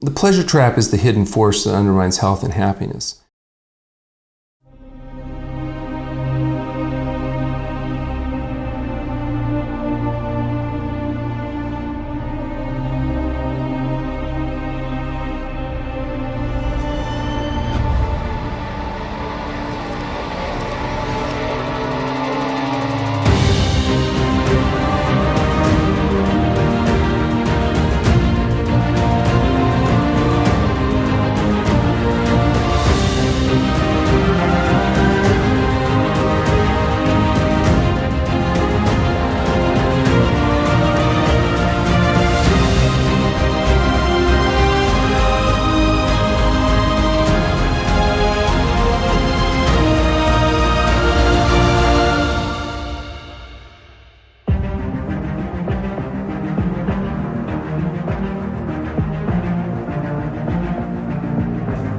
The pleasure trap is the hidden force that undermines health and happiness.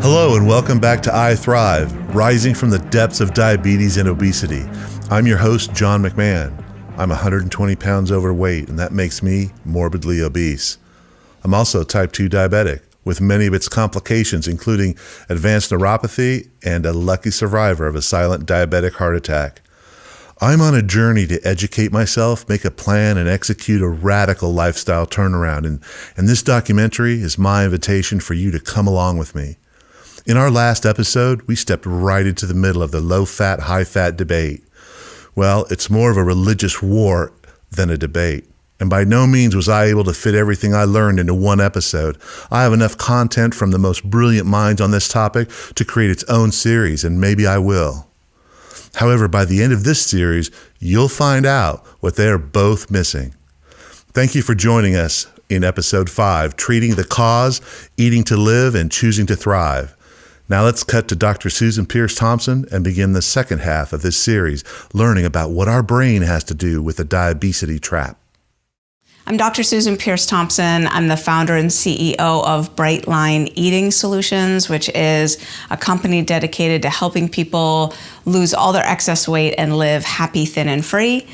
Hello and welcome back to I Thrive, rising from the depths of diabetes and obesity. I'm your host, John McMahon. I'm 120 pounds overweight, and that makes me morbidly obese. I'm also type 2 diabetic, with many of its complications, including advanced neuropathy and a lucky survivor of a silent diabetic heart attack. I'm on a journey to educate myself, make a plan, and execute a radical lifestyle turnaround, and this documentary is my invitation for you to come along with me. In our last episode, we stepped right into the middle of the low-fat, high-fat debate. Well, it's more of a religious war than a debate. And by no means was I able to fit everything I learned into one episode. I have enough content from the most brilliant minds on this topic to create its own series, and maybe I will. However, by the end of this series, you'll find out what they are both missing. Thank you for joining us in episode 5, Treating the Cause, Eating to Live, and Choosing to Thrive. Now let's cut to Dr. Susan Pierce Thompson and begin the second half of this series, learning about what our brain has to do with the diabesity trap. I'm Dr. Susan Pierce Thompson. I'm the founder and CEO of Bright Line Eating Solutions, which is a company dedicated to helping people lose all their excess weight and live happy, thin, and free.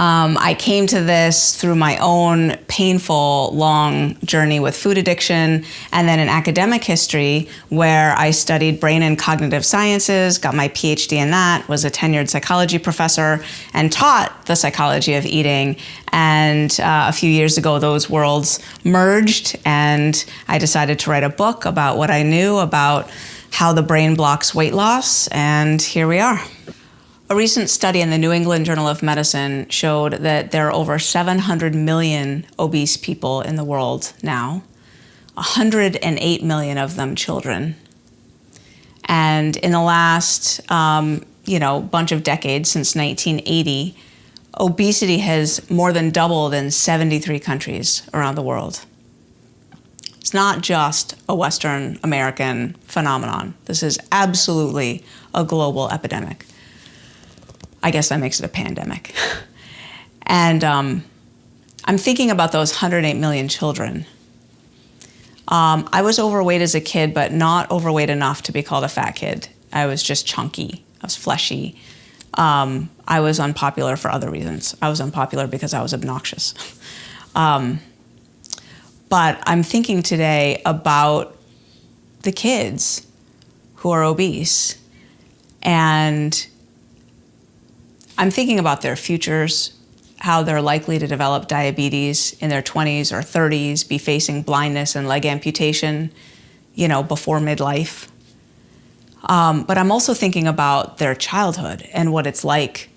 I came to this through my own painful, long journey with food addiction and then an academic history where I studied brain and cognitive sciences, got my PhD in that, was a tenured psychology professor, and taught the psychology of eating. And a few years ago, those worlds merged, and I decided to write a book about what I knew about how the brain blocks weight loss, and here we are. A recent study in the New England Journal of Medicine showed that there are over 700 million obese people in the world now, 108 million of them children. And in the last, bunch of decades, since 1980, obesity has more than doubled in 73 countries around the world. It's not just a Western American phenomenon. This is absolutely a global epidemic. I guess that makes it a pandemic. And I'm thinking about those 108 million children. I was overweight as a kid, but not overweight enough to be called a fat kid. I was just chunky. I was fleshy. I was unpopular for other reasons. I was unpopular because I was obnoxious. But I'm thinking today about the kids who are obese, and I'm thinking about their futures, how they're likely to develop diabetes in their 20s or 30s, be facing blindness and leg amputation, before midlife. But I'm also thinking about their childhood and what it's like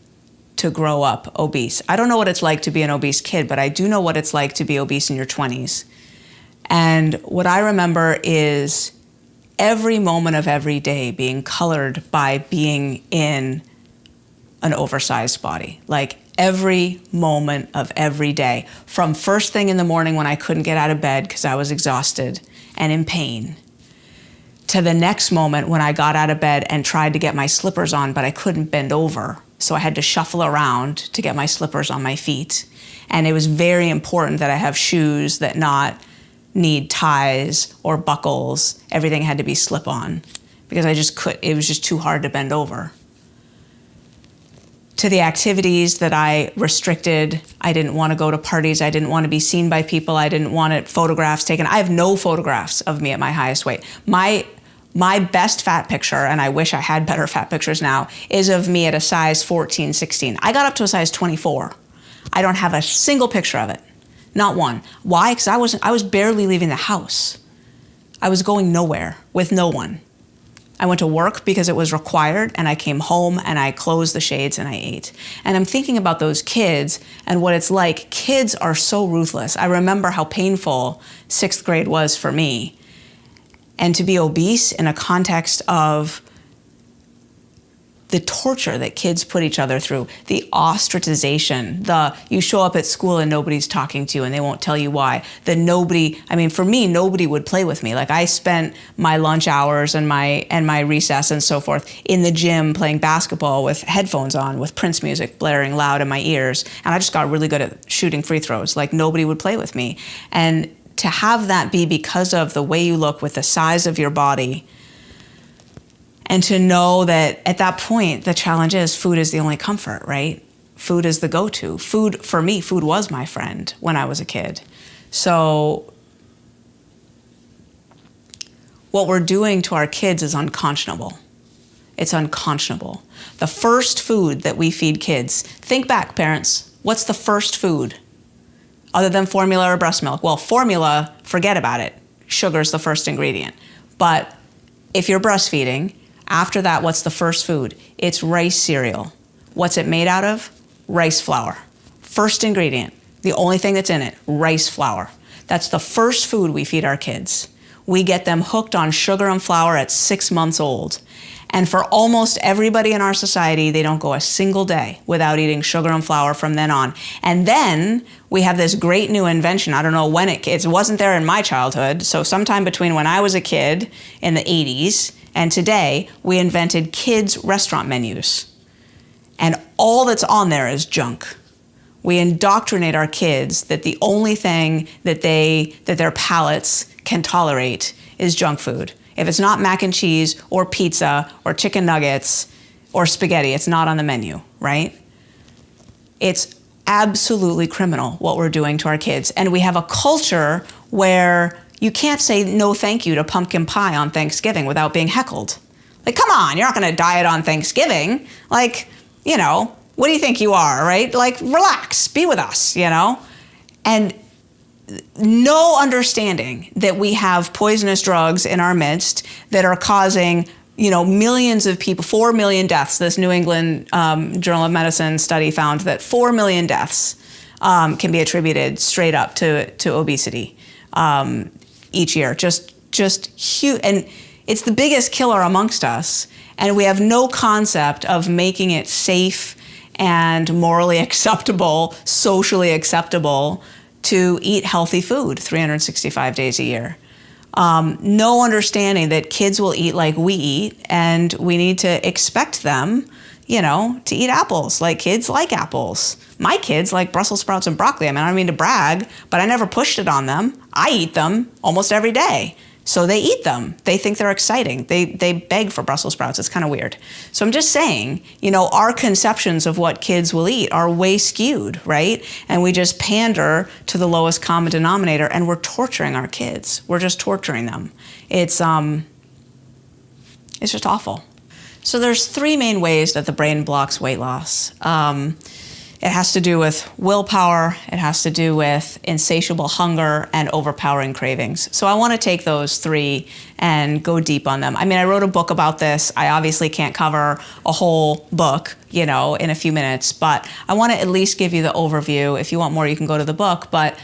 to grow up obese. I don't know what it's like to be an obese kid, but I do know what it's like to be obese in your 20s. And what I remember is every moment of every day being colored by being in an oversized body, like every moment of every day, from first thing in the morning when I couldn't get out of bed because I was exhausted and in pain, to the next moment when I got out of bed and tried to get my slippers on, but I couldn't bend over. So I had to shuffle around to get my slippers on my feet. And it was very important that I have shoes that not need ties or buckles. Everything had to be slip-on because it was just too hard to bend over. to the activities that I restricted. I didn't want to go to parties. I didn't want to be seen by people. I didn't want photographs taken. I have no photographs of me at my highest weight. My best fat picture, and I wish I had better fat pictures now, is of me at a size 14, 16. I got up to a size 24. I don't have a single picture of it. Not one. Why? Because I was barely leaving the house. I was going nowhere with no one. I went to work because it was required, and I came home and I closed the shades and I ate. And I'm thinking about those kids and what it's like. Kids are so ruthless. I remember how painful 6th grade was for me. And to be obese in a context of the torture that kids put each other through, the ostracization, you show up at school and nobody's talking to you and they won't tell you why. For me, nobody would play with me. Like, I spent my lunch hours and my recess and so forth in the gym playing basketball with headphones on, with Prince music blaring loud in my ears. And I just got really good at shooting free throws. Like, nobody would play with me. And to have that be because of the way you look with the size of your body, and to know that at that point, the challenge is food is the only comfort, right? Food is the go-to. Food, for me, food was my friend when I was a kid. So what we're doing to our kids is unconscionable. It's unconscionable. The first food that we feed kids, think back, parents, what's the first food other than formula or breast milk? Well, formula, forget about it. Sugar's the first ingredient. But if you're breastfeeding, after that, what's the first food? It's rice cereal. What's it made out of? Rice flour. First ingredient, the only thing that's in it, rice flour. That's the first food we feed our kids. We get them hooked on sugar and flour at 6 months old. And for almost everybody in our society, they don't go a single day without eating sugar and flour from then on. And then we have this great new invention. I don't know when it wasn't there in my childhood. So sometime between when I was a kid in the 80s and today, we invented kids' restaurant menus. And all that's on there is junk. We indoctrinate our kids that the only thing that their palates can tolerate is junk food. If it's not mac and cheese or pizza or chicken nuggets or spaghetti, it's not on the menu, right? It's absolutely criminal what we're doing to our kids. And we have a culture where you can't say no thank you to pumpkin pie on Thanksgiving without being heckled. Like, come on, you're not gonna diet on Thanksgiving. Like, what do you think you are, right? Like, relax, be with us, And no understanding that we have poisonous drugs in our midst that are causing, millions of people, 4 million deaths. This New England Journal of Medicine study found that 4 million deaths can be attributed straight up to obesity each year. Just huge. And it's the biggest killer amongst us. And we have no concept of making it safe and morally acceptable, socially acceptable to eat healthy food 365 days a year. No understanding that kids will eat like we eat, and we need to expect them, to eat apples. Like, kids like apples. My kids like Brussels sprouts and broccoli. I don't mean to brag, but I never pushed it on them. I eat them almost every day. So they eat them. They think they're exciting. They beg for Brussels sprouts. It's kind of weird. So I'm just saying, our conceptions of what kids will eat are way skewed, right? And we just pander to the lowest common denominator, and we're torturing our kids. We're just torturing them. It's just awful. So there's 3 main ways that the brain blocks weight loss. It has to do with willpower, it has to do with insatiable hunger, and overpowering cravings. So I want to take those 3 and go deep on them. I wrote a book about this. I obviously can't cover a whole book, in a few minutes, but I want to at least give you the overview. If you want more, you can go to the book. But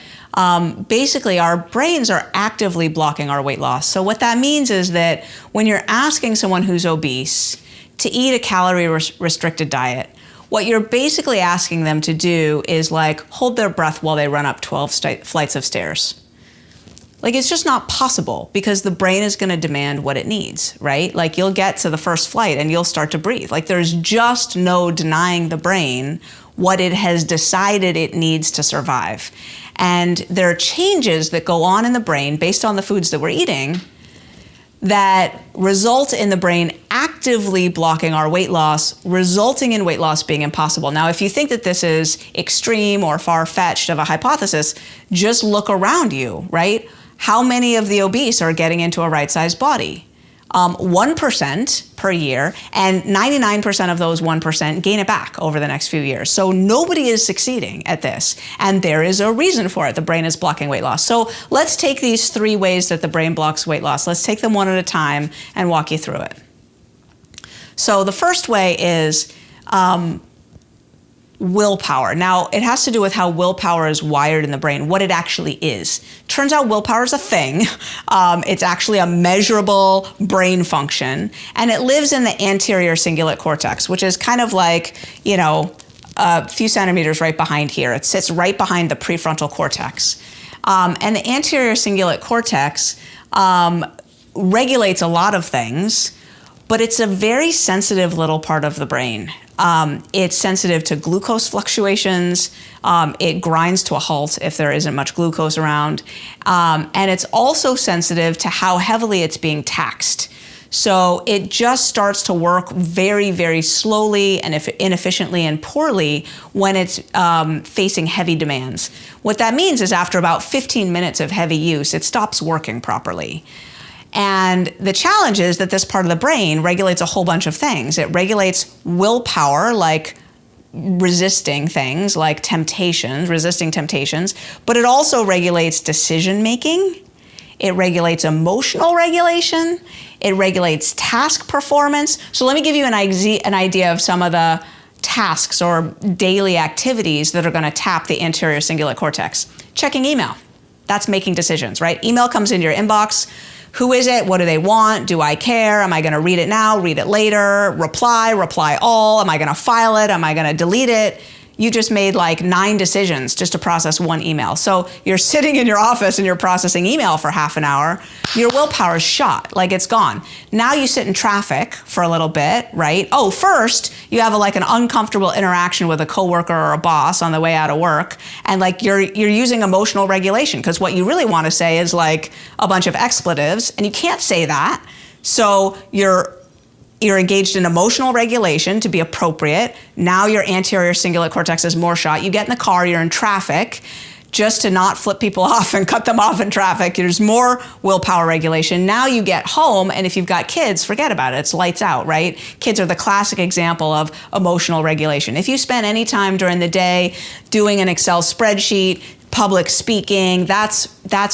basically, our brains are actively blocking our weight loss. So what that means is that when you're asking someone who's obese to eat a calorie-restricted diet, what you're basically asking them to do is hold their breath while they run up 12 flights of stairs. It's just not possible, because the brain is going to demand what it needs, right? You'll get to the first flight and you'll start to breathe. There's just no denying the brain what it has decided it needs to survive. And there are changes that go on in the brain based on the foods that we're eating that result in the brain actively blocking our weight loss, resulting in weight loss being impossible. Now, if you think that this is extreme or far-fetched of a hypothesis, just look around you, right? How many of the obese are getting into a right-sized body? 1% per year, and 99% of those 1% gain it back over the next few years. So nobody is succeeding at this, and there is a reason for it. The brain is blocking weight loss. So let's take these 3 ways that the brain blocks weight loss. Let's take them one at a time and walk you through it. So the first way is willpower. Now, it has to do with how willpower is wired in the brain, what it actually is. Turns out willpower is a thing. It's actually a measurable brain function, and it lives in the anterior cingulate cortex, which is kind of like, a few centimeters right behind here. It sits right behind the prefrontal cortex. And the anterior cingulate cortex regulates a lot of things, but it's a very sensitive little part of the brain. It's sensitive to glucose fluctuations. It grinds to a halt if there isn't much glucose around. And it's also sensitive to how heavily it's being taxed. So it just starts to work very, very slowly and inefficiently and poorly when it's facing heavy demands. What that means is after about 15 minutes of heavy use, it stops working properly. And the challenge is that this part of the brain regulates a whole bunch of things. It regulates willpower, like resisting things, like resisting temptations, but it also regulates decision making. It regulates emotional regulation. It regulates task performance. So let me give you an idea of some of the tasks or daily activities that are going to tap the anterior cingulate cortex. Checking email. That's making decisions, right? Email comes into your inbox. Who is it? What do they want? Do I care? Am I going to read it now? Read it later? Reply all? Am I going to file it? Am I going to delete it? You just made like 9 decisions just to process one email. So you're sitting in your office and you're processing email for half an hour. Your willpower is shot, like it's gone. Now you sit in traffic for a little bit, right? Oh, first you have an uncomfortable interaction with a coworker or a boss on the way out of work, and like you're using emotional regulation because what you really want to say is like a bunch of expletives, and you can't say that. So you're engaged in emotional regulation to be appropriate. Now your anterior cingulate cortex is more shot. You get in the car, you're in traffic, just to not flip people off and cut them off in traffic. There's more willpower regulation. Now you get home, and if you've got kids, forget about it. It's lights out, right? Kids are the classic example of emotional regulation. If you spend any time during the day doing an Excel spreadsheet, public speaking, that's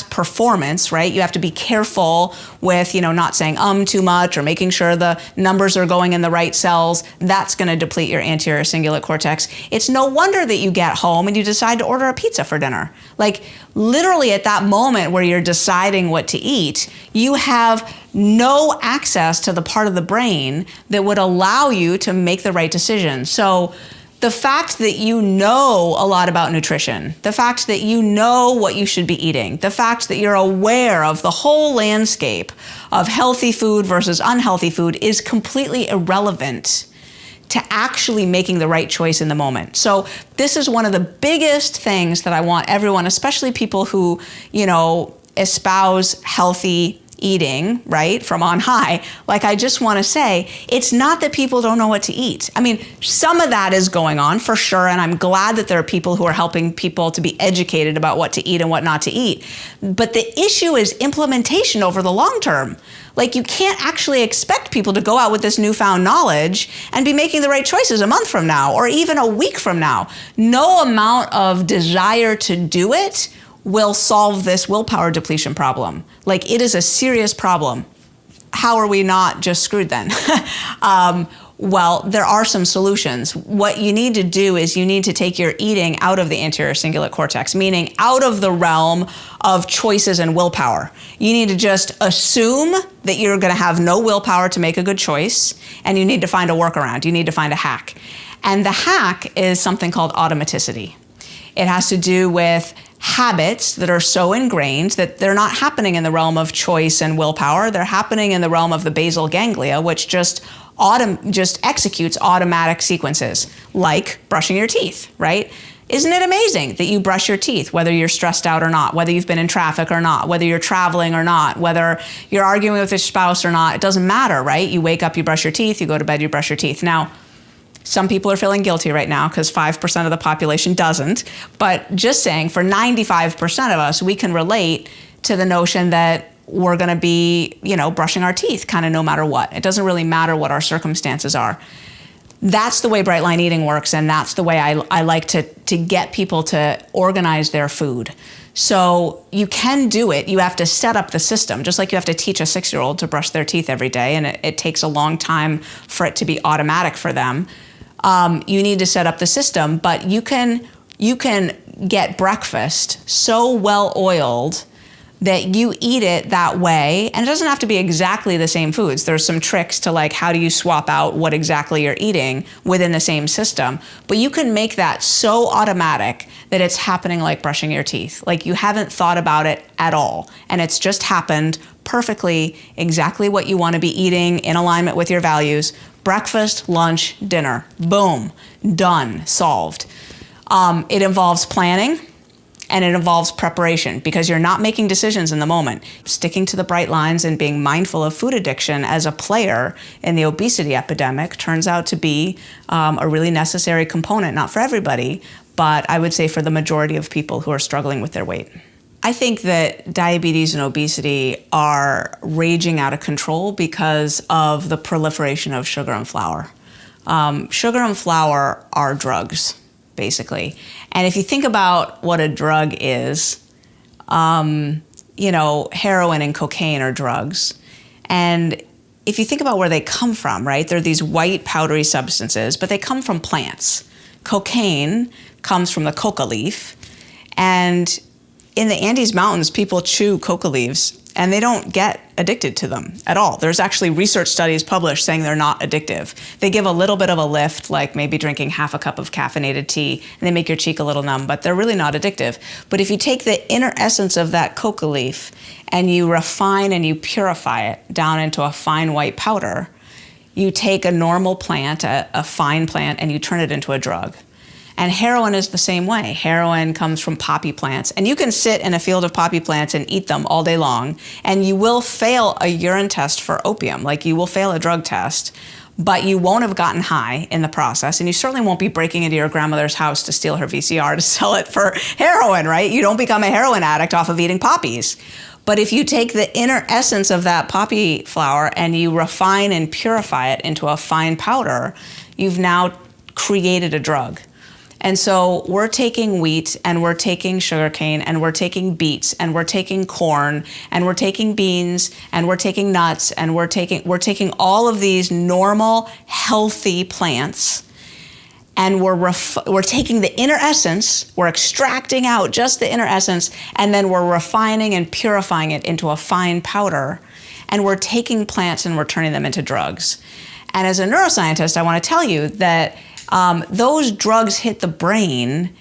performance, right? You have to be careful with, not saying too much or making sure the numbers are going in the right cells. That's going to deplete your anterior cingulate cortex. It's no wonder that you get home and you decide to order a pizza for dinner. Like literally at that moment where you're deciding what to eat, you have no access to the part of the brain that would allow you to make the right decision. So the fact that you know a lot about nutrition, the fact that you know what you should be eating, the fact that you're aware of the whole landscape of healthy food versus unhealthy food is completely irrelevant to actually making the right choice in the moment. So this is one of the biggest things that I want everyone, especially people who, espouse healthy eating, right, from on high, like I just want to say, it's not that people don't know what to eat. I mean, some of that is going on for sure, and I'm glad that there are people who are helping people to be educated about what to eat and what not to eat. But the issue is implementation over the long term. Like you can't actually expect people to go out with this newfound knowledge and be making the right choices a month from now or even a week from now. No amount of desire to do it will solve this willpower depletion problem. Like it is a serious problem. How are we not just screwed then? Well, there are some solutions. What you need to do is you need to take your eating out of the anterior cingulate cortex, meaning out of the realm of choices and willpower. You need to just assume that you're going to have no willpower to make a good choice, and you need to find a workaround. You need to find a hack. And the hack is something called automaticity. It has to do with habits that are so ingrained that they're not happening in the realm of choice and willpower. They're happening in the realm of the basal ganglia, which just executes automatic sequences, like brushing your teeth, right? Isn't it amazing that you brush your teeth, whether you're stressed out or not, whether you've been in traffic or not, whether you're traveling or not, whether you're arguing with your spouse or not? It doesn't matter, right? You wake up, you brush your teeth, you go to bed, you brush your teeth. Now, some people are feeling guilty right now because 5% of the population doesn't. But just saying, for 95% of us, we can relate to the notion that we're going to be, brushing our teeth kind of no matter what. It doesn't really matter what our circumstances are. That's the way Bright Line Eating works, and that's the way I like to get people to organize their food. So you can do it. You have to set up the system, just like you have to teach a 6-year-old to brush their teeth every day, and it takes a long time for it to be automatic for them. You need to set up the system, but you can get breakfast so well oiled that you eat it that way, and it doesn't have to be exactly the same foods. There's some tricks to like how do you swap out what exactly you're eating within the same system, but you can make that so automatic that it's happening like brushing your teeth. Like you haven't thought about it at all, and it's just happened perfectly, exactly what you want to be eating in alignment with your values. Breakfast, lunch, dinner, boom, done, solved. It involves planning. And it involves preparation because you're not making decisions in the moment. Sticking to the bright lines and being mindful of food addiction as a player in the obesity epidemic turns out to be a really necessary component, not for everybody, but I would say for the majority of people who are struggling with their weight. I think that diabetes and obesity are raging out of control because of the proliferation of sugar and flour. Sugar and flour are drugs, basically. And if you think about what a drug is, heroin and cocaine are drugs. And if you think about where they come from, right, they're these white powdery substances, but they come from plants. Cocaine comes from the coca leaf. And in the Andes Mountains, people chew coca leaves and they don't get addicted to them at all. There's actually research studies published saying they're not addictive. They give a little bit of a lift, like maybe drinking half a cup of caffeinated tea, and they make your cheek a little numb, but they're really not addictive. But if you take the inner essence of that coca leaf and you refine and you purify it down into a fine white powder, you take a normal plant, a fine plant, and you turn it into a drug. And heroin is the same way. Heroin comes from poppy plants. And you can sit in a field of poppy plants and eat them all day long, and you will fail a urine test for opium, like you will fail a drug test, but you won't have gotten high in the process, and you certainly won't be breaking into your grandmother's house to steal her VCR to sell it for heroin, right? You don't become a heroin addict off of eating poppies. But if you take the inner essence of that poppy flower and you refine and purify it into a fine powder, you've now created a drug. And so we're taking wheat and we're taking sugarcane and we're taking beets and we're taking corn and we're taking beans and we're taking nuts and we're taking all of these normal, healthy plants, and we're taking the inner essence, we're extracting out just the inner essence, and then we're refining and purifying it into a fine powder, and we're taking plants and we're turning them into drugs. And as a neuroscientist, I want to tell you that those drugs hit the brain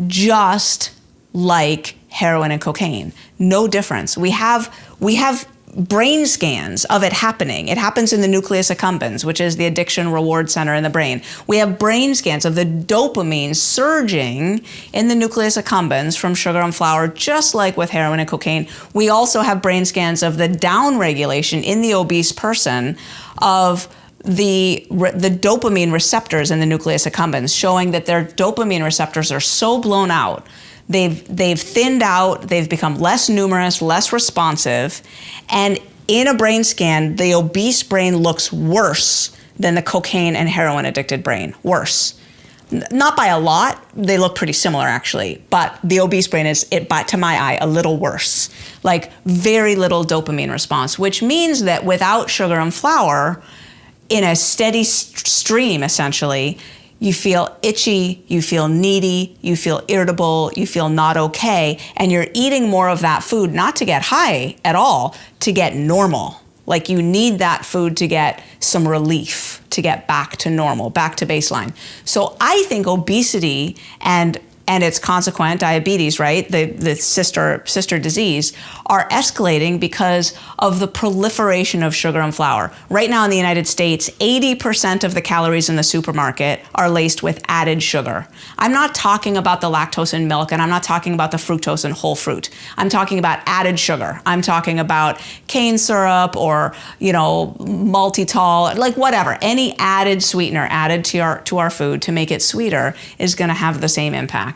just like heroin and cocaine. No difference. We have brain scans of it happening. It happens in the nucleus accumbens, which is the addiction reward center in the brain. We have brain scans of the dopamine surging in the nucleus accumbens from sugar and flour, just like with heroin and cocaine. We also have brain scans of the downregulation in the obese person of the dopamine receptors in the nucleus accumbens, showing that their dopamine receptors are so blown out, they've thinned out, they've become less numerous, less responsive, and in a brain scan, the obese brain looks worse than the cocaine and heroin addicted brain. Worse. Not by a lot, they look pretty similar actually, but the obese brain is, to my eye, a little worse. Like very little dopamine response, which means that without sugar and flour, in a steady stream, essentially, you feel itchy, you feel needy, you feel irritable, you feel not okay, and you're eating more of that food, not to get high at all, to get normal. Like you need that food to get some relief, to get back to normal, back to baseline. So I think obesity and and its consequent diabetes, right, the sister disease, are escalating because of the proliferation of sugar and flour. Right now in the United States, 80% of the calories in the supermarket are laced with added sugar. I'm not talking about the lactose in milk, and I'm not talking about the fructose in whole fruit. I'm talking about added sugar. I'm talking about cane syrup or, maltitol, like whatever. Any added sweetener added to our food to make it sweeter is going to have the same impact.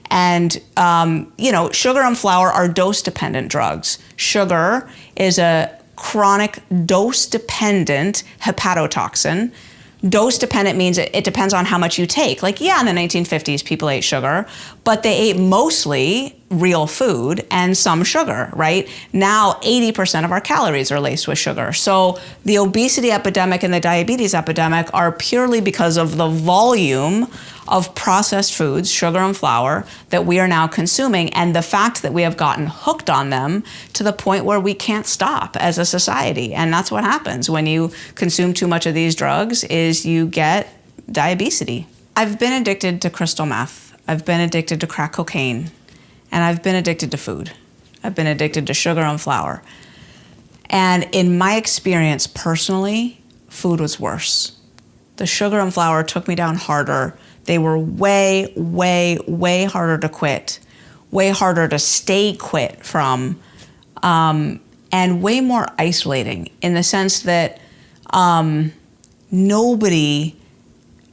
And, sugar and flour are dose-dependent drugs. Sugar is a chronic dose-dependent hepatotoxin. Dose-dependent means it depends on how much you take. Like, yeah, in the 1950s, people ate sugar, but they ate mostly real food and some sugar, right? Now, 80% of our calories are laced with sugar. So the obesity epidemic and the diabetes epidemic are purely because of the volume of processed foods, sugar and flour, that we are now consuming, and the fact that we have gotten hooked on them to the point where we can't stop as a society. And that's what happens when you consume too much of these drugs, is you get diabetes. I've been addicted to crystal meth. I've been addicted to crack cocaine. And I've been addicted to food. I've been addicted to sugar and flour. And in my experience personally, food was worse. The sugar and flour took me down harder. They were way, way, way harder to quit, way harder to stay quit from, and way more isolating in the sense that nobody,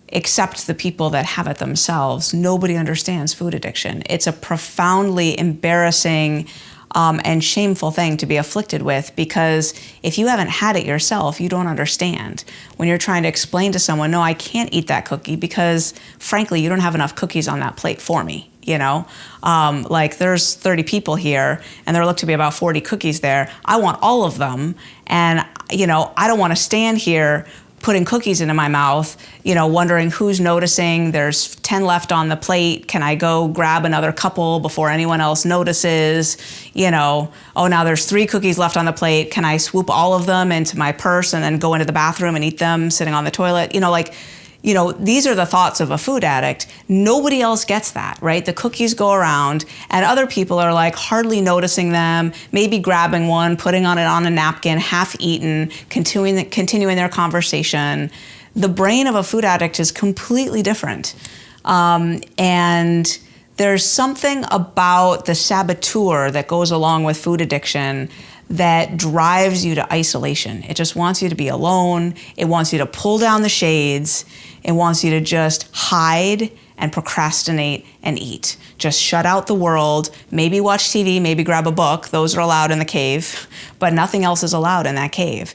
except the people that have it themselves, nobody understands food addiction. It's a profoundly embarrassing and shameful thing to be afflicted with, because if you haven't had it yourself, you don't understand. When you're trying to explain to someone, no, I can't eat that cookie because, frankly, you don't have enough cookies on that plate for me, like there's 30 people here and there look to be about 40 cookies there. I want all of them, and, I don't want to stand here putting cookies into my mouth, wondering who's noticing. There's 10 left on the plate. Can I go grab another couple before anyone else notices? Oh, now there's 3 cookies left on the plate. Can I swoop all of them into my purse and then go into the bathroom and eat them sitting on the toilet? These are the thoughts of a food addict. Nobody else gets that, right? The cookies go around and other people are like hardly noticing them, maybe grabbing one, putting it on a napkin, half eaten, continuing their conversation. The brain of a food addict is completely different. And there's something about the saboteur that goes along with food addiction that drives you to isolation. It just wants you to be alone. It wants you to pull down the shades. It wants you to just hide and procrastinate and eat. Just shut out the world, maybe watch TV, maybe grab a book. Those are allowed in the cave, but nothing else is allowed in that cave.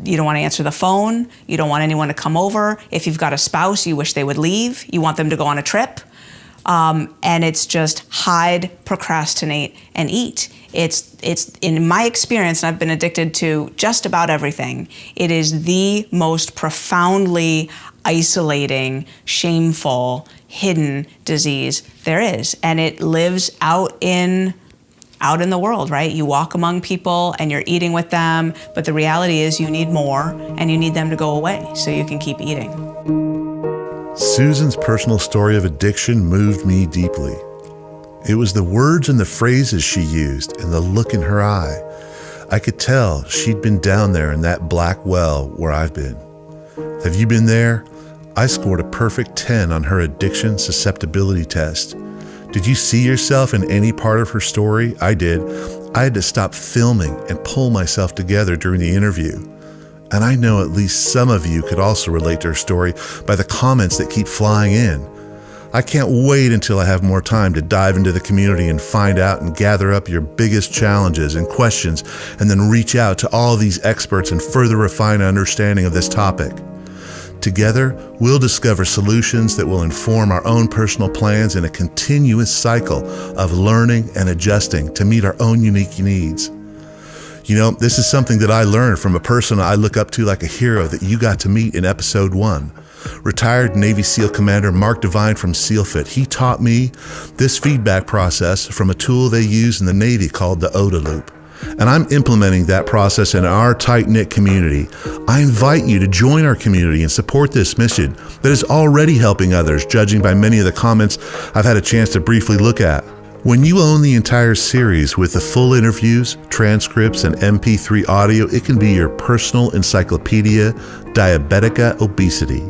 You don't want to answer the phone. You don't want anyone to come over. If you've got a spouse, you wish they would leave. You want them to go on a trip. And it's just hide, procrastinate, and eat. It's in my experience, and I've been addicted to just about everything, it is the most profoundly isolating, shameful, hidden disease there is. And it lives out in the world, right? You walk among people and you're eating with them, but the reality is you need more and you need them to go away so you can keep eating. Susan's personal story of addiction moved me deeply. It was the words and the phrases she used and the look in her eye. I could tell she'd been down there in that black well where I've been. Have you been there? I scored a perfect 10 on her addiction susceptibility test. Did you see yourself in any part of her story? I did. I had to stop filming and pull myself together during the interview. And I know at least some of you could also relate to her story by the comments that keep flying in. I can't wait until I have more time to dive into the community and find out and gather up your biggest challenges and questions, and then reach out to all these experts and further refine our understanding of this topic. Together, we'll discover solutions that will inform our own personal plans in a continuous cycle of learning and adjusting to meet our own unique needs. This is something that I learned from a person I look up to like a hero that you got to meet in episode 1. Retired Navy SEAL Commander Mark Devine from SEALFIT. He taught me this feedback process from a tool they use in the Navy called the OODA loop. and I'm implementing that process in our tight-knit community. I invite you to join our community and support this mission that is already helping others, judging by many of the comments I've had a chance to briefly look at. When you own the entire series with the full interviews, transcripts, and MP3 audio, it can be your personal encyclopedia Diabetica Obesity,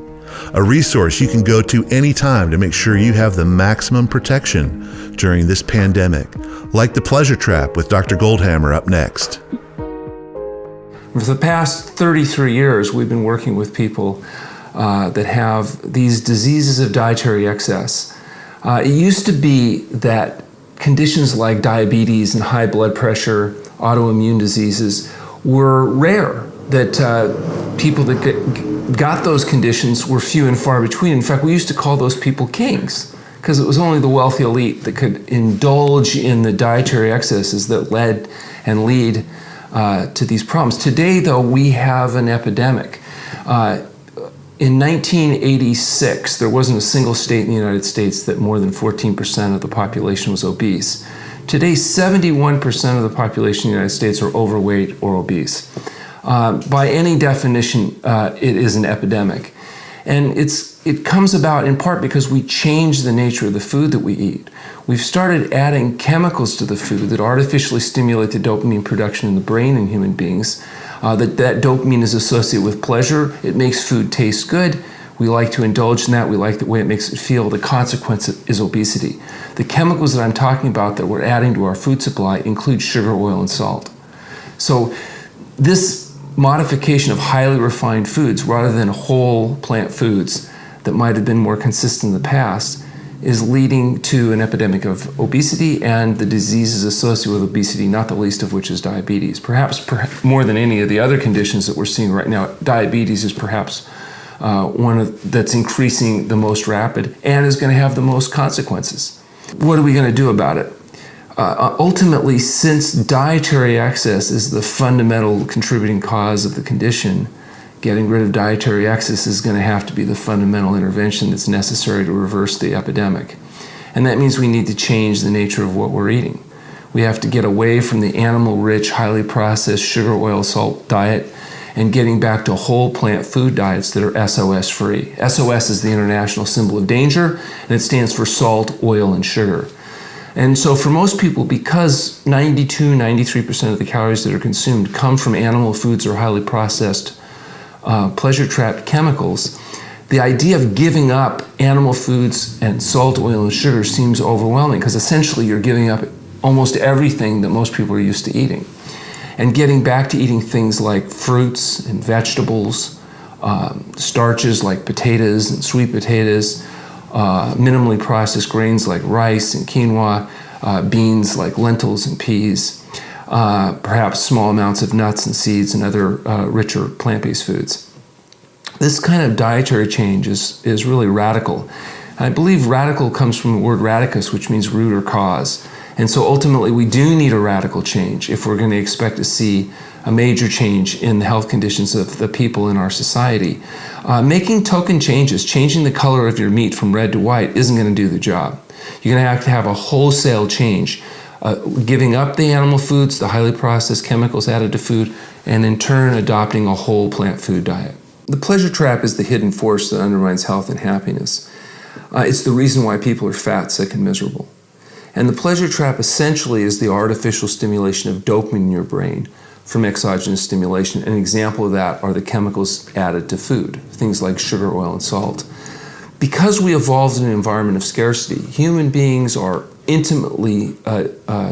a resource you can go to anytime to make sure you have the maximum protection during this pandemic, like The Pleasure Trap with Dr. Goldhammer up next. For the past 33 years, we've been working with people that have these diseases of dietary excess. It used to be that conditions like diabetes and high blood pressure, autoimmune diseases were rare, that people that got those conditions were few and far between. In fact, we used to call those people kings because it was only the wealthy elite that could indulge in the dietary excesses that led and lead to these problems. Today, though, we have an epidemic. In 1986, there wasn't a single state in the United States that more than 14% of the population was obese. Today, 71% of the population in the United States are overweight or obese. By any definition, it is an epidemic. And it comes about in part because we changed the nature of the food that we eat. We've started adding chemicals to the food that artificially stimulate the dopamine production in the brain in human beings. That dopamine is associated with pleasure. It makes food taste good. We like to indulge in that. We like the way it makes it feel. The consequence is obesity. The chemicals that I'm talking about that we're adding to our food supply include sugar, oil, and salt. So this modification of highly refined foods rather than whole plant foods that might have been more consistent in the past is leading to an epidemic of obesity and the diseases associated with obesity, not the least of which is diabetes. Perhaps more than any of the other conditions that we're seeing right now, diabetes is perhaps that's increasing the most rapid and is going to have the most consequences. What are we going to do about it? Ultimately, since dietary excess is the fundamental contributing cause of the condition, getting rid of dietary excess is going to have to be the fundamental intervention that's necessary to reverse the epidemic. And that means we need to change the nature of what we're eating. We have to get away from the animal-rich, highly processed sugar, oil, salt diet and getting back to whole plant food diets that are SOS-free. SOS is the international symbol of danger, and it stands for salt, oil, and sugar. And so for most people, because 92-93% of the calories that are consumed come from animal foods or highly processed pleasure-trapped chemicals, the idea of giving up animal foods and salt, oil, and sugar seems overwhelming because essentially you're giving up almost everything that most people are used to eating. And getting back to eating things like fruits and vegetables, starches like potatoes and sweet potatoes, minimally processed grains like rice and quinoa, beans like lentils and peas, perhaps small amounts of nuts and seeds and other richer plant-based foods. This kind of dietary change is really radical. And I believe radical comes from the word radicus, which means root or cause. And so ultimately we do need a radical change if we're going to expect to see a major change in the health conditions of the people in our society. Making token changes, changing the color of your meat from red to white isn't going to do the job. You're going to have a wholesale change, giving up the animal foods, the highly processed chemicals added to food, and in turn adopting a whole plant food diet. The pleasure trap is the hidden force that undermines health and happiness. It's the reason why people are fat, sick, and miserable. And the pleasure trap essentially is the artificial stimulation of dopamine in your brain from exogenous stimulation. An example of that are the chemicals added to food, things like sugar, oil, and salt. Because we evolved in an environment of scarcity, human beings are intimately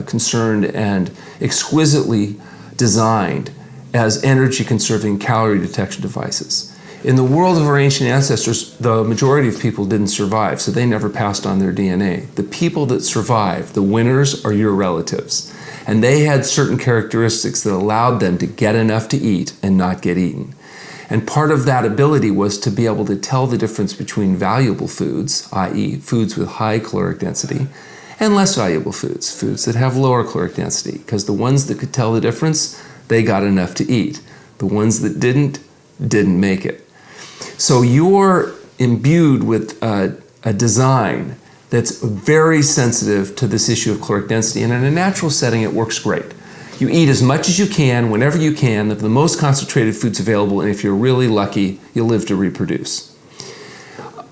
concerned and exquisitely designed as energy-conserving calorie detection devices. In the world of our ancient ancestors, the majority of people didn't survive, so they never passed on their DNA. The people that survived, the winners, are your relatives. And they had certain characteristics that allowed them to get enough to eat and not get eaten. And part of that ability was to be able to tell the difference between valuable foods, i.e. foods with high caloric density, and less valuable foods, foods that have lower caloric density. Because the ones that could tell the difference, they got enough to eat. The ones that didn't make it. So you're imbued with a design that's very sensitive to this issue of caloric density, and in a natural setting it works great. You eat as much as you can, whenever you can, of the most concentrated foods available, and if you're really lucky, you'll live to reproduce.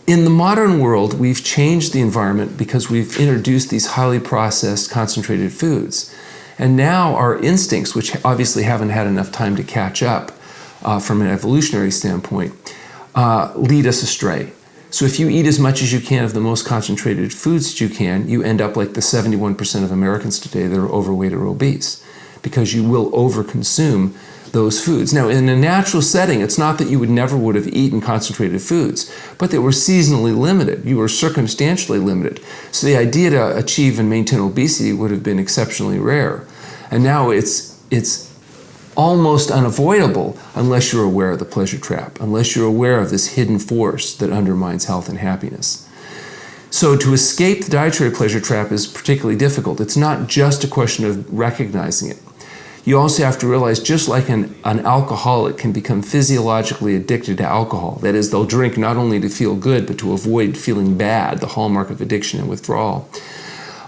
In the modern world, we've changed the environment because we've introduced these highly processed, concentrated foods. And now our instincts, which obviously haven't had enough time to catch up from an evolutionary standpoint, lead us astray. So if you eat as much as you can of the most concentrated foods that you can, you end up like the 71% of Americans today that are overweight or obese, because you will overconsume those foods. Now, in a natural setting, it's not that you would have eaten concentrated foods, but they were seasonally limited. You were circumstantially limited. So the idea to achieve and maintain obesity would have been exceptionally rare. And now it's almost unavoidable unless you're aware of the pleasure trap, unless you're aware of this hidden force that undermines health and happiness. So to escape the dietary pleasure trap is particularly difficult. It's not just a question of recognizing it. You also have to realize, just like an alcoholic can become physiologically addicted to alcohol, that is, they'll drink not only to feel good, but to avoid feeling bad, the hallmark of addiction and withdrawal.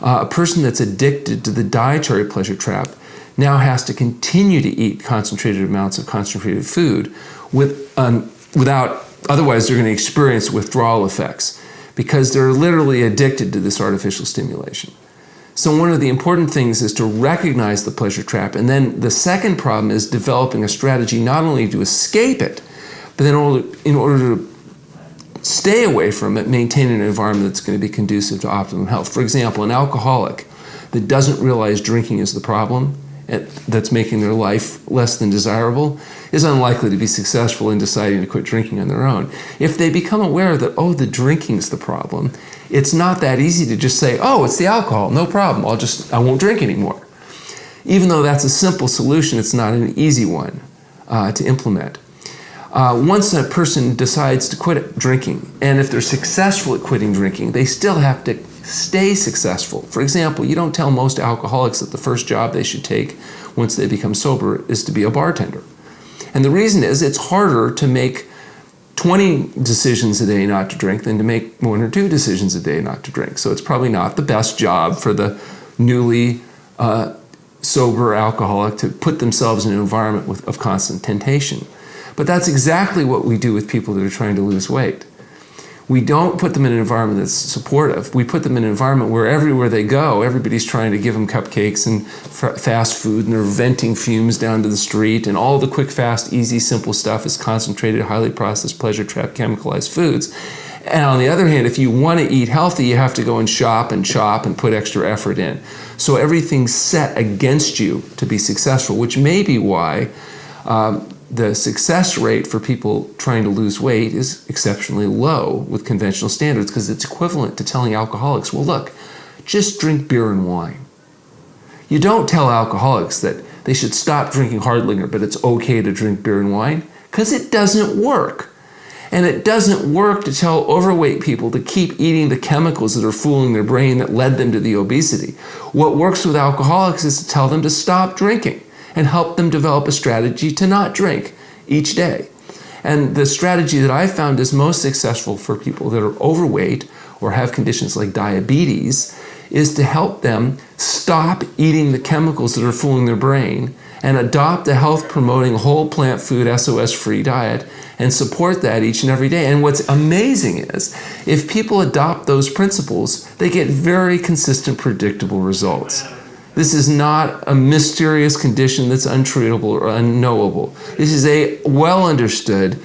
A person that's addicted to the dietary pleasure trap now has to continue to eat concentrated amounts of concentrated food without, otherwise they're going to experience withdrawal effects because they're literally addicted to this artificial stimulation. So one of the important things is to recognize the pleasure trap, and then the second problem is developing a strategy not only to escape it, but then in order to stay away from it, maintain an environment that's going to be conducive to optimum health. For example, an alcoholic that doesn't realize drinking is the problem, that's making their life less than desirable, is unlikely to be successful in deciding to quit drinking on their own. If they become aware that, oh, the drinking's the problem, it's not that easy to just say, oh, it's the alcohol, no problem, I won't drink anymore. Even though that's a simple solution, it's not an easy one to implement. Once a person decides to quit drinking, and if they're successful at quitting drinking, they still have to stay successful. For example, you don't tell most alcoholics that the first job they should take once they become sober is to be a bartender. And the reason is it's harder to make 20 decisions a day not to drink than to make 1 or 2 decisions a day not to drink. So it's probably not the best job for the newly sober alcoholic to put themselves in an environment of constant temptation. But that's exactly what we do with people that are trying to lose weight. We don't put them in an environment that's supportive. We put them in an environment where everywhere they go, everybody's trying to give them cupcakes and fast food, and they're venting fumes down to the street, and all the quick, fast, easy, simple stuff is concentrated, highly processed, pleasure trap, chemicalized foods. And on the other hand, if you want to eat healthy, you have to go and shop and chop and put extra effort in. So everything's set against you to be successful, which may be why the success rate for people trying to lose weight is exceptionally low with conventional standards, because it's equivalent to telling alcoholics, well, look, just drink beer and wine. You don't tell alcoholics that they should stop drinking hard liquor, but it's okay to drink beer and wine, because it doesn't work. And it doesn't work to tell overweight people to keep eating the chemicals that are fooling their brain that led them to the obesity. What works with alcoholics is to tell them to stop drinking and help them develop a strategy to not drink each day. And the strategy that I found is most successful for people that are overweight or have conditions like diabetes is to help them stop eating the chemicals that are fooling their brain and adopt a health-promoting whole plant food SOS-free diet and support that each and every day. And what's amazing is if people adopt those principles, they get very consistent, predictable results. This is not a mysterious condition that's untreatable or unknowable. This is a well-understood,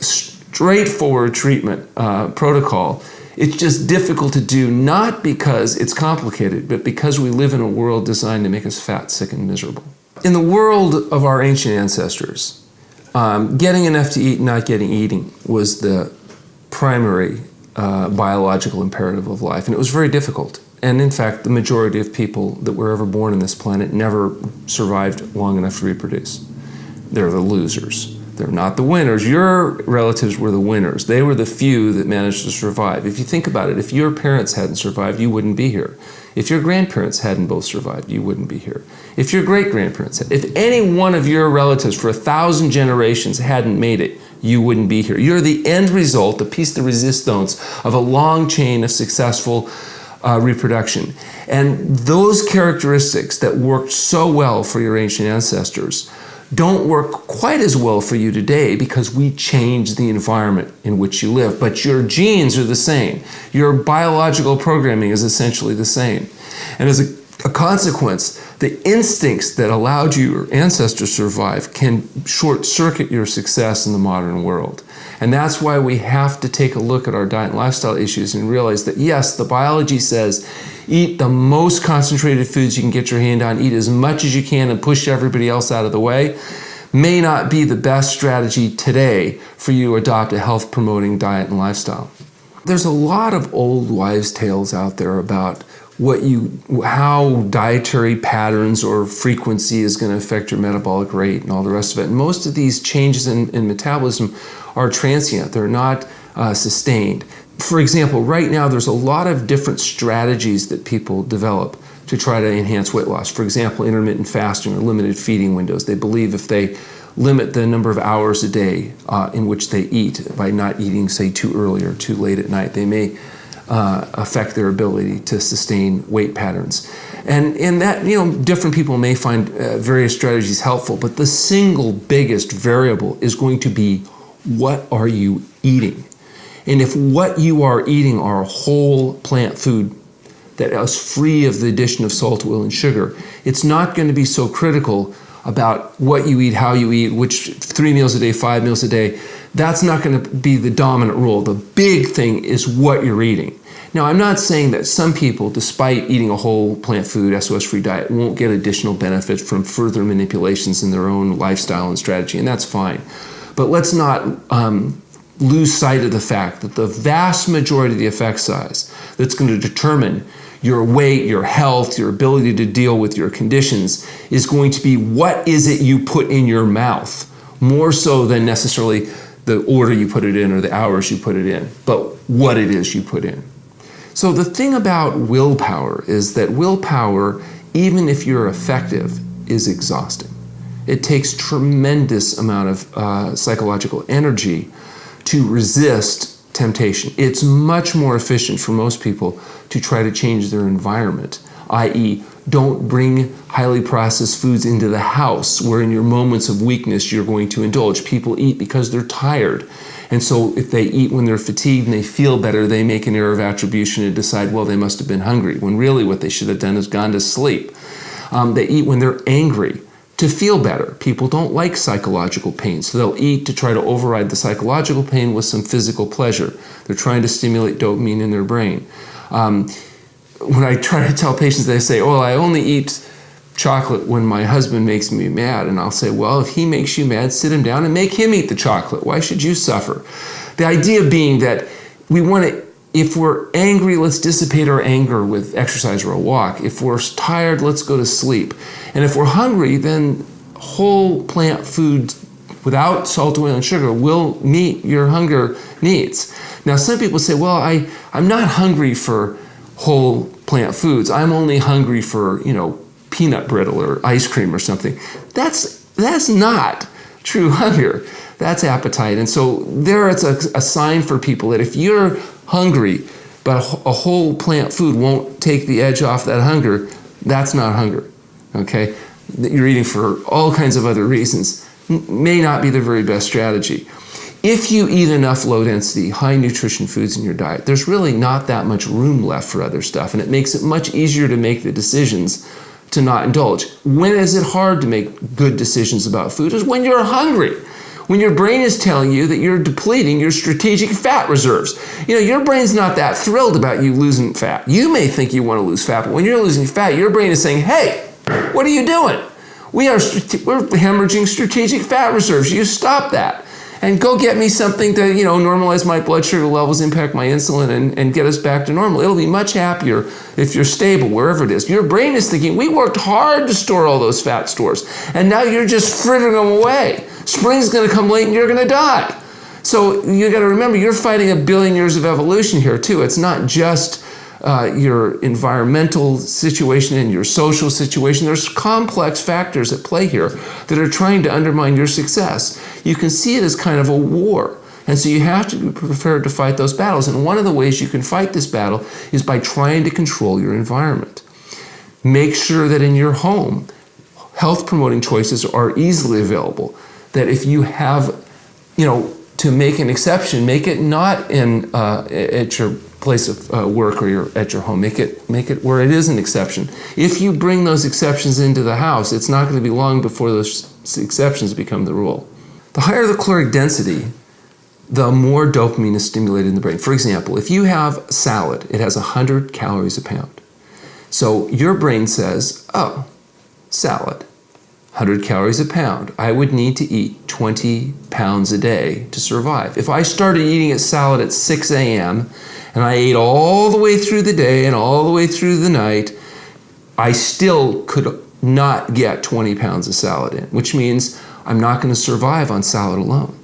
straightforward treatment protocol. It's just difficult to do, not because it's complicated, but because we live in a world designed to make us fat, sick, and miserable. In the world of our ancient ancestors, getting enough to eat and not getting eating was the primary biological imperative of life, and it was very difficult. And in fact, the majority of people that were ever born on this planet never survived long enough to reproduce. They're the losers. They're not the winners. Your relatives were the winners. They were the few that managed to survive. If you think about it, if your parents hadn't survived, you wouldn't be here. If your grandparents hadn't both survived, you wouldn't be here. If your great-grandparents had, if any one of your relatives for 1,000 generations hadn't made it, you wouldn't be here. You're the end result, the piece de resistance of a long chain of successful reproduction. And those characteristics that worked so well for your ancient ancestors don't work quite as well for you today because we changed the environment in which you live. But your genes are the same. Your biological programming is essentially the same. And as a consequence, the instincts that allowed your ancestors to survive can short-circuit your success in the modern world. And that's why we have to take a look at our diet and lifestyle issues and realize that, yes, the biology says eat the most concentrated foods you can get your hand on, eat as much as you can and push everybody else out of the way, may not be the best strategy today for you to adopt a health-promoting diet and lifestyle. There's a lot of old wives' tales out there about how dietary patterns or frequency is going to affect your metabolic rate and all the rest of it. And most of these changes in metabolism are transient. They're not sustained. For example, right now there's a lot of different strategies that people develop to try to enhance weight loss. For example, intermittent fasting or limited feeding windows. They believe if they limit the number of hours a day in which they eat by not eating, say, too early or too late at night, they may affect their ability to sustain weight patterns. And in that, different people may find various strategies helpful, but the single biggest variable is going to be, what are you eating? And if what you are eating are whole plant food that is free of the addition of salt, oil, and sugar, it's not going to be so critical about what you eat, how you eat, which 3 meals a day, 5 meals a day. That's not going to be the dominant rule. The big thing is what you're eating. Now, I'm not saying that some people, despite eating a whole plant food, SOS-free diet, won't get additional benefit from further manipulations in their own lifestyle and strategy, and that's fine. But let's not lose sight of the fact that the vast majority of the effect size that's going to determine your weight, your health, your ability to deal with your conditions is going to be what is it you put in your mouth, more so than necessarily the order you put it in or the hours you put it in, but what it is you put in. So the thing about willpower is that willpower, even if you're effective, is exhausting. It takes tremendous amount of psychological energy to resist temptation. It's much more efficient for most people to try to change their environment, i.e., don't bring highly processed foods into the house where in your moments of weakness you're going to indulge. People eat because they're tired. And so if they eat when they're fatigued and they feel better, they make an error of attribution and decide, well, they must have been hungry, when really what they should have done is gone to sleep. They eat when they're angry to feel better. People don't like psychological pain, so they'll eat to try to override the psychological pain with some physical pleasure. They're trying to stimulate dopamine in their brain. When I try to tell patients, they say, oh, I only eat chocolate when my husband makes me mad. And I'll say, well, if he makes you mad, sit him down and make him eat the chocolate. Why should you suffer? The idea being that we want to, if we're angry, let's dissipate our anger with exercise or a walk. If we're tired, let's go to sleep. And if we're hungry, then whole plant food without salt, oil, and sugar will meet your hunger needs. Now, some people say, well, I'm not hungry for whole plant foods. I'm only hungry for, peanut brittle or ice cream or something. That's not true hunger. That's appetite. And so there it's a sign for people that if you're hungry, but a whole plant food won't take the edge off that hunger, that's not hunger, okay? You're eating for all kinds of other reasons. May not be the very best strategy. If you eat enough low-density, high-nutrition foods in your diet, there's really not that much room left for other stuff, and it makes it much easier to make the decisions to not indulge. When is it hard to make good decisions about food? Is when you're hungry. When your brain is telling you that you're depleting your strategic fat reserves. Your brain's not that thrilled about you losing fat. You may think you want to lose fat, but when you're losing fat, your brain is saying, hey, what are you doing? We're hemorrhaging strategic fat reserves. You stop that. And go get me something to, normalize my blood sugar levels, impact my insulin, and get us back to normal. It'll be much happier if you're stable, wherever it is. Your brain is thinking, we worked hard to store all those fat stores, and now you're just frittering them away. Spring's going to come late and you're going to die. So you got to remember, you're fighting 1 billion years of evolution here, too. It's not just your environmental situation and your social situation. There's complex factors at play here that are trying to undermine your success. You can see it as kind of a war. And so you have to be prepared to fight those battles. And one of the ways you can fight this battle is by trying to control your environment. Make sure that in your home, health promoting choices are easily available. That if you have, to make an exception, make it not at your place of work or at your home. Make it where it is an exception. If you bring those exceptions into the house, it's not going to be long before those exceptions become the rule. The higher the caloric density, the more dopamine is stimulated in the brain. For example, if you have salad, it has 100 calories a pound. So your brain says, oh, salad, 100 calories a pound. I would need to eat 20 pounds a day to survive. If I started eating a salad at 6 a.m. and I ate all the way through the day and all the way through the night, I still could not get 20 pounds of salad in, which means I'm not going to survive on salad alone.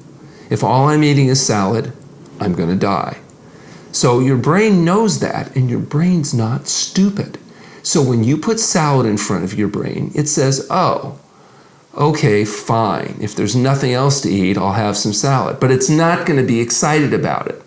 If all I'm eating is salad, I'm going to die. So your brain knows that, and your brain's not stupid. So when you put salad in front of your brain, it says, oh, okay, fine. If there's nothing else to eat, I'll have some salad. But it's not going to be excited about it.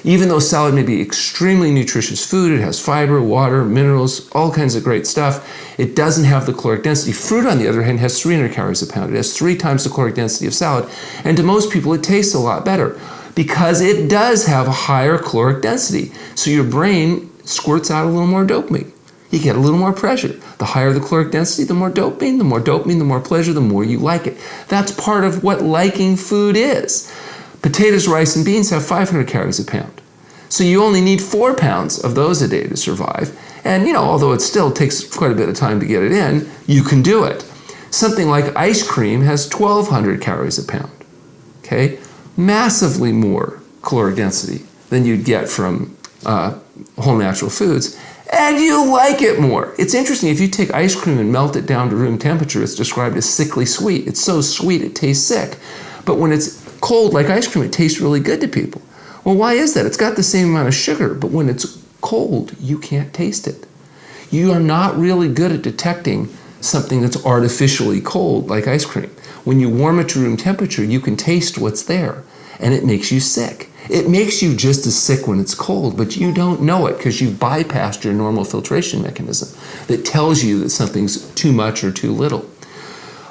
Even though salad may be extremely nutritious food, it has fiber, water, minerals, all kinds of great stuff, it doesn't have the caloric density. Fruit, on the other hand, has 300 calories a pound. It has 3 times the caloric density of salad. And to most people, it tastes a lot better because it does have a higher caloric density. So your brain squirts out a little more dopamine. You get a little more pleasure. The higher the caloric density, the more dopamine, the more pleasure, the more you like it. That's part of what liking food is. Potatoes, rice, and beans have 500 calories a pound. So you only need 4 pounds of those a day to survive. And, although it still takes quite a bit of time to get it in, you can do it. Something like ice cream has 1,200 calories a pound. Okay? Massively more caloric density than you'd get from whole natural foods. And you like it more. It's interesting, if you take ice cream and melt it down to room temperature, it's described as sickly sweet. It's so sweet it tastes sick. But when it's cold like ice cream, it tastes really good to people. Well, why is that? It's got the same amount of sugar, but when it's cold, you can't taste it. You are not really good at detecting something that's artificially cold like ice cream. When you warm it to room temperature, you can taste what's there, and it makes you sick. It makes you just as sick when it's cold, but you don't know it because you've bypassed your normal filtration mechanism that tells you that something's too much or too little.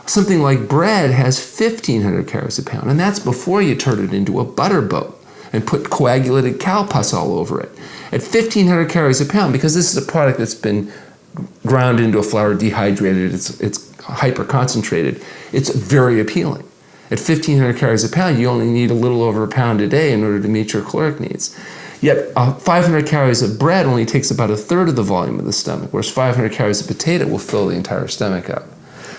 Something like bread has 1,500 calories a pound, and that's before you turn it into a butter boat and put coagulated cow pus all over it. At 1,500 calories a pound, because this is a product that's been ground into a flour, dehydrated, it's hyper concentrated, it's very appealing. At 1,500 calories a pound, you only need a little over a pound a day in order to meet your caloric needs. Yet 500 calories of bread only takes about a third of the volume of the stomach, whereas 500 calories of potato will fill the entire stomach up.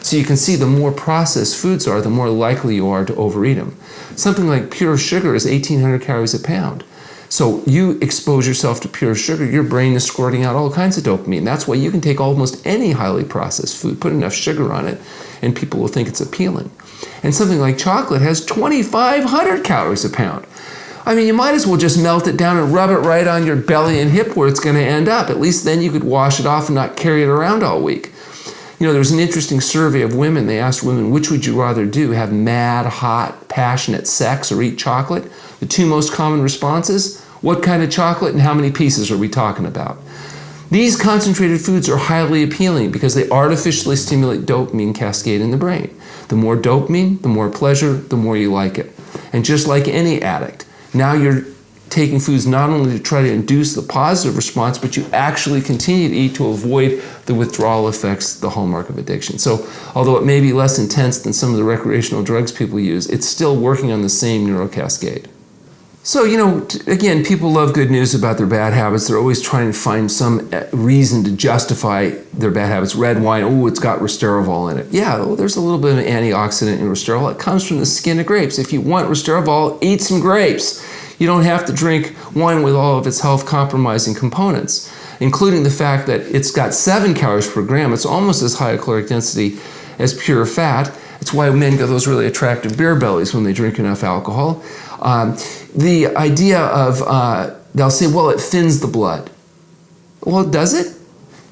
So you can see the more processed foods are, the more likely you are to overeat them. Something like pure sugar is 1,800 calories a pound. So you expose yourself to pure sugar, your brain is squirting out all kinds of dopamine. That's why you can take almost any highly processed food, put enough sugar on it, and people will think it's appealing. And something like chocolate has 2,500 calories a pound. I mean, you might as well just melt it down and rub it right on your belly and hip where it's going to end up. At least then you could wash it off and not carry it around all week. There was an interesting survey of women. They asked women, which would you rather do, have mad, hot, passionate sex or eat chocolate? The 2 most common responses, what kind of chocolate and how many pieces are we talking about? These concentrated foods are highly appealing because they artificially stimulate dopamine cascade in the brain. The more dopamine, the more pleasure, the more you like it. And just like any addict, now you're taking foods not only to try to induce the positive response, but you actually continue to eat to avoid the withdrawal effects, the hallmark of addiction. So although it may be less intense than some of the recreational drugs people use, it's still working on the same neurocascade. So, again, people love good news about their bad habits. They're always trying to find some reason to justify their bad habits. Red wine, it's got resveratrol in it. Yeah, there's a little bit of an antioxidant in resveratrol. It comes from the skin of grapes. If you want resveratrol, eat some grapes. You don't have to drink wine with all of its health-compromising components, including the fact that it's got 7 calories per gram. It's almost as high a caloric density as pure fat. It's why men get those really attractive beer bellies when they drink enough alcohol. The idea of, they'll say, well, it thins the blood. Well, does it?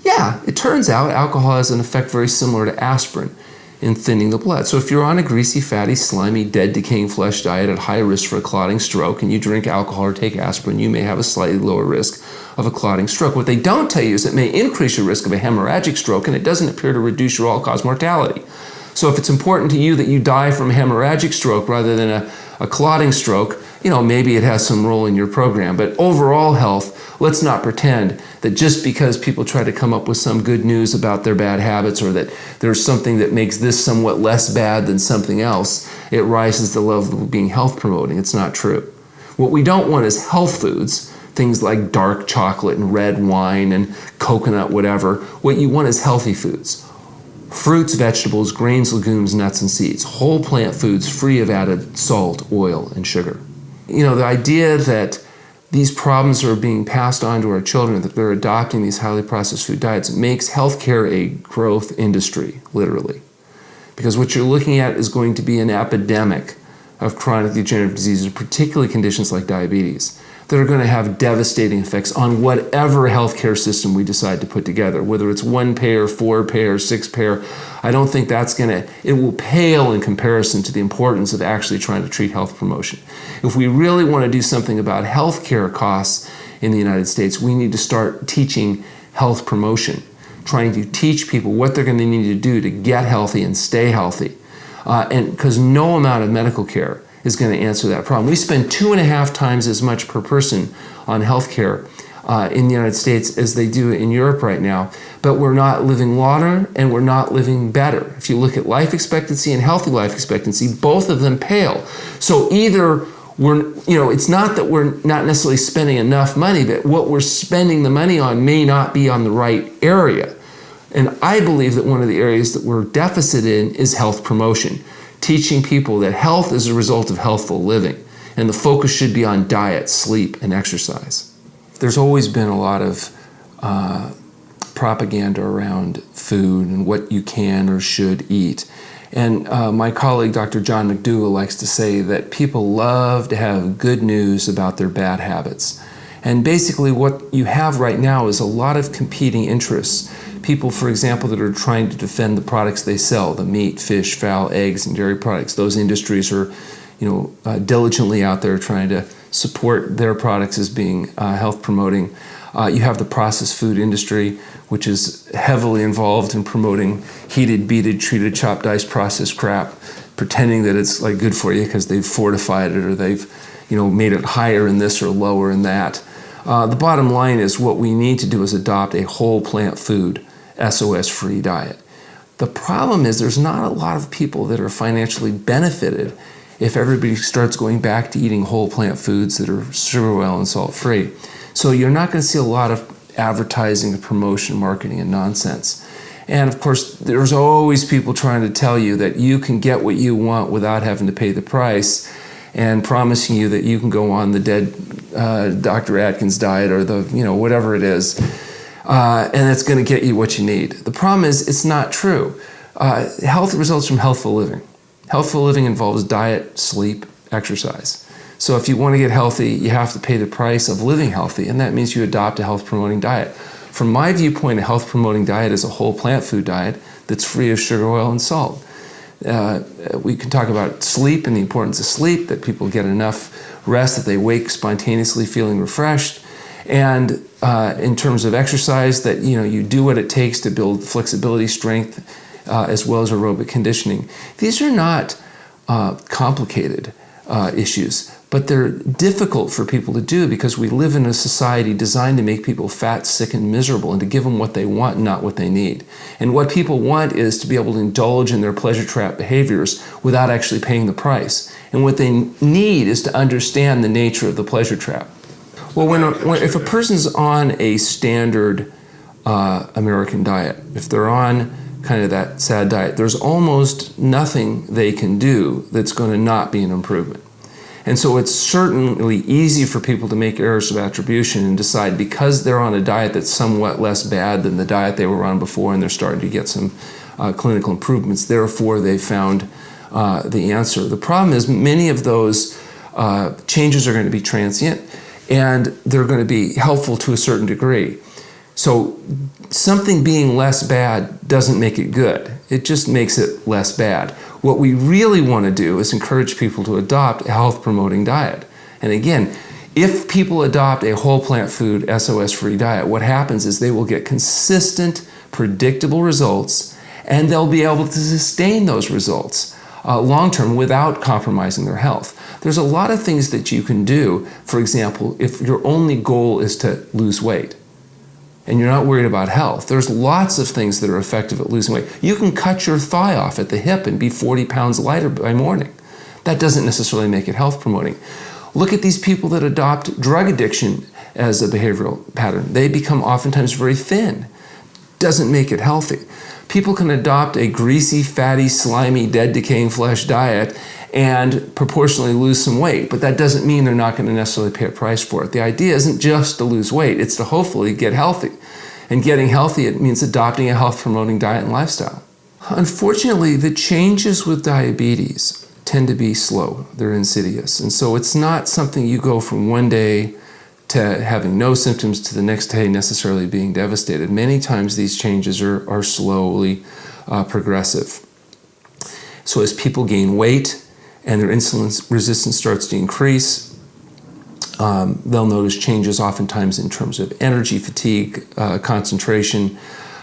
Yeah, it turns out alcohol has an effect very similar to aspirin in thinning the blood. So if you're on a greasy, fatty, slimy, dead, decaying flesh diet at high risk for a clotting stroke and you drink alcohol or take aspirin, you may have a slightly lower risk of a clotting stroke. What they don't tell you is it may increase your risk of a hemorrhagic stroke, and it doesn't appear to reduce your all-cause mortality. So if it's important to you that you die from a hemorrhagic stroke rather than a clotting stroke, maybe it has some role in your program. But overall health, let's not pretend that just because people try to come up with some good news about their bad habits, or that there's something that makes this somewhat less bad than something else, it rises the level of being health promoting. It's not true. What we don't want is health foods, things like dark chocolate and red wine and coconut, whatever. What you want is healthy foods. Fruits, vegetables, grains, legumes, nuts, and seeds. Whole plant foods free of added salt, oil, and sugar. The idea that these problems are being passed on to our children, that they're adopting these highly processed food diets, makes healthcare a growth industry, literally. Because what you're looking at is going to be an epidemic of chronic degenerative diseases, particularly conditions like diabetes, that are going to have devastating effects on whatever healthcare system we decide to put together, whether it's 1-payer, 4-payer, 6-payer. I don't think it will pale in comparison to the importance of actually trying to treat health promotion. If we really want to do something about healthcare costs in the United States, we need to start teaching health promotion, trying to teach people what they're going to need to do to get healthy and stay healthy. And because no amount of medical care is going to answer that problem. We spend 2.5 times as much per person on healthcare in the United States as they do in Europe right now, but we're not living longer and we're not living better. If you look at life expectancy and healthy life expectancy, both of them pale. So either it's not that we're not necessarily spending enough money, but what we're spending the money on may not be on the right area. And I believe that one of the areas that we're deficit in is health promotion. Teaching people that health is a result of healthful living, and the focus should be on diet, sleep, and exercise. There's always been a lot of propaganda around food and what you can or should eat. And my colleague, Dr. John McDougall, likes to say that people love to have good news about their bad habits. And basically what you have right now is a lot of competing interests. People, for example, that are trying to defend the products they sell, the meat, fish, fowl, eggs, and dairy products. Those industries are, diligently out there trying to support their products as being health promoting. You have the processed food industry, which is heavily involved in promoting heated, beaded, treated, chopped, diced, processed crap, pretending that it's like good for you because they've fortified it or they've, made it higher in this or lower in that. The bottom line is what we need to do is adopt a whole plant food, SOS-free diet. The problem is there's not a lot of people that are financially benefited if everybody starts going back to eating whole plant foods that are sugar, oil, and salt-free. So you're not going to see a lot of advertising and promotion, marketing, and nonsense. And of course, there's always people trying to tell you that you can get what you want without having to pay the price, and promising you that you can go on the dead Dr. Atkins diet or the, whatever it is. And it's going to get you what you need. The problem is it's not true. Health results from healthful living. Healthful living involves diet, sleep, exercise. So if you want to get healthy, you have to pay the price of living healthy, and that means you adopt a health-promoting diet. From my viewpoint, a health-promoting diet is a whole plant food diet that's free of sugar, oil, and salt. We can talk about sleep and the importance of sleep, that people get enough rest, that they wake spontaneously feeling refreshed. And in terms of exercise, that you do what it takes to build flexibility, strength, as well as aerobic conditioning. These are not complicated issues, but they're difficult for people to do because we live in a society designed to make people fat, sick, and miserable, and to give them what they want, not what they need. And what people want is to be able to indulge in their pleasure trap behaviors without actually paying the price. And what they need is to understand the nature of the pleasure trap. Well, if a person's on a standard American diet, if they're on kind of that SAD diet, there's almost nothing they can do that's going to not be an improvement. And so it's certainly easy for people to make errors of attribution and decide because they're on a diet that's somewhat less bad than the diet they were on before and they're starting to get some clinical improvements, therefore they found the answer. The problem is many of those changes are going to be transient and they're going to be helpful to a certain degree. So something being less bad doesn't make it good. It just makes it less bad. What we really want to do is encourage people to adopt a health-promoting diet. And again, If people adopt a whole plant food, SOS-free diet, what happens is they will get consistent, predictable results, and they'll be able to sustain those results long-term without compromising their health. There's a lot of things that you can do. For example, if your only goal is to lose weight and you're not worried about health, there's lots of things that are effective at losing weight. You can cut your thigh off at the hip and be 40 pounds lighter by morning. That doesn't necessarily make it health promoting. Look at these people that adopt drug addiction as a behavioral pattern. They become oftentimes very thin. Doesn't make it healthy. People can adopt a greasy, fatty, slimy, dead, decaying flesh diet and proportionally lose some weight, but that doesn't mean they're not going to necessarily pay a price for it. The idea isn't just to lose weight, it's to hopefully get healthy. And getting healthy, it means adopting a health-promoting diet and lifestyle. Unfortunately, the changes with diabetes tend to be slow. They're insidious. And so it's not something you go from one day to having no symptoms to the next day necessarily being devastated. Many times these changes are slowly progressive. So as people gain weight and their insulin resistance starts to increase, they'll notice changes oftentimes in terms of energy, fatigue, concentration.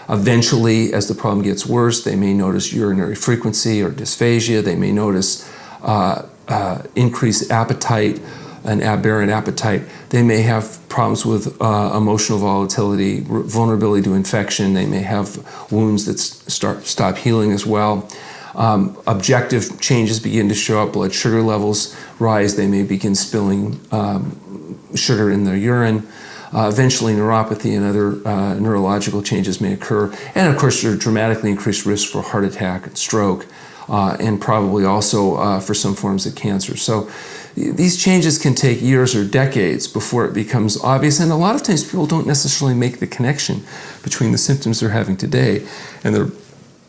Eventually, as the problem gets worse, they may notice urinary frequency or dysphagia. They may notice increased appetite, an aberrant appetite. They may have problems with emotional volatility, vulnerability to infection. They may have wounds that stop healing as well. Objective changes begin to show up. Blood sugar levels rise. They may begin spilling sugar in their urine. Eventually, neuropathy and other neurological changes may occur. And of course, there's dramatically increased risk for heart attack and stroke, and probably also for some forms of cancer. So these changes can take years or decades before it becomes obvious. And a lot of times, people don't necessarily make the connection between the symptoms they're having today and their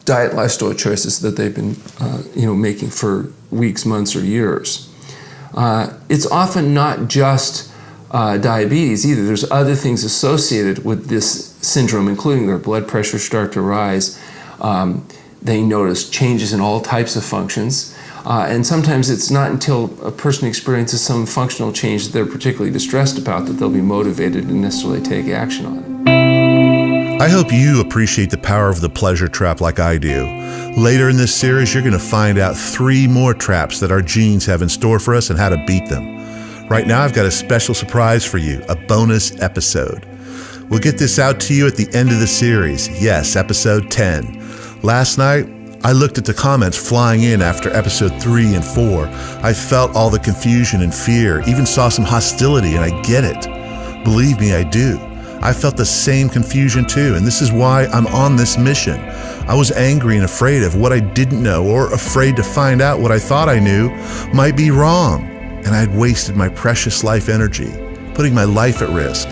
diet lifestyle choices that they've been making for weeks, months, or years. It's often not just diabetes either. There's other things associated with this syndrome, including their blood pressure start to rise. They notice changes in all types of functions. And sometimes it's not until a person experiences some functional change that they're particularly distressed about that they'll be motivated to necessarily take action on it. I hope you appreciate the power of the pleasure trap like I do. Later in this series, you're going to find out 3 more traps that our genes have in store for us and how to beat them. Right now, I've got a special surprise for you, a bonus episode. We'll get this out to you at the end of the series. Yes, episode 10. Last night, I looked at the comments flying in after episode 3 and 4. I felt all the confusion and fear, even saw some hostility, and I get it. Believe me, I do. I felt the same confusion too, and this is why I'm on this mission. I was angry and afraid of what I didn't know, or afraid to find out what I thought I knew might be wrong. And I had wasted my precious life energy, putting my life at risk.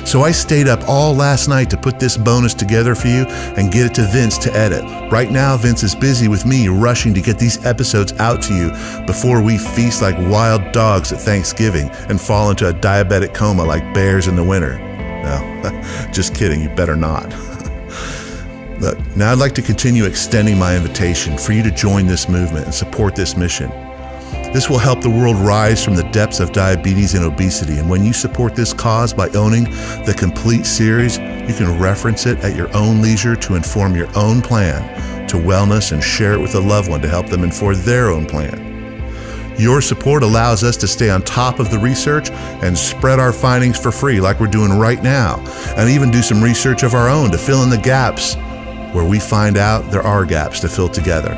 So I stayed up all last night to put this bonus together for you and get it to Vince to edit. Right now, Vince is busy with me rushing to get these episodes out to you before we feast like wild dogs at Thanksgiving and fall into a diabetic coma like bears in the winter. No, just kidding, you better not. Look, now I'd like to continue extending my invitation for you to join this movement and support this mission. This will help the world rise from the depths of diabetes and obesity. And when you support this cause by owning the complete series, you can reference it at your own leisure to inform your own plan to wellness and share it with a loved one to help them inform their own plan. Your support allows us to stay on top of the research and spread our findings for free like we're doing right now, and even do some research of our own to fill in the gaps where we find out there are gaps to fill together.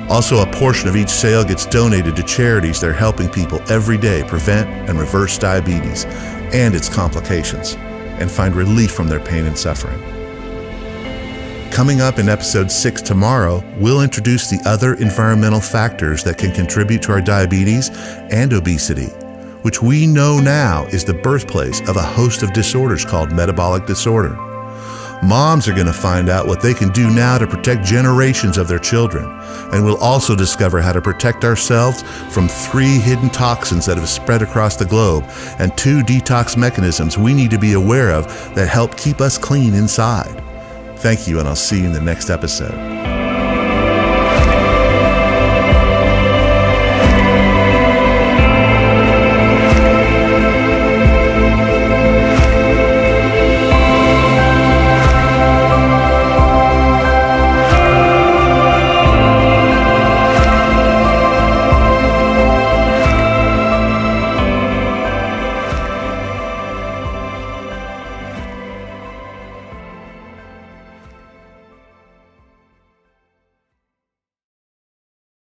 Also, a portion of each sale gets donated to charities that are helping people every day prevent and reverse diabetes and its complications and find relief from their pain and suffering. Coming up in episode 6 tomorrow, we'll introduce the other environmental factors that can contribute to our diabetes and obesity, which we know now is the birthplace of a host of disorders called metabolic disorder. Moms are going to find out what they can do now to protect generations of their children. And we'll also discover how to protect ourselves from 3 hidden toxins that have spread across the globe and 2 detox mechanisms we need to be aware of that help keep us clean inside. Thank you, and I'll see you in the next episode.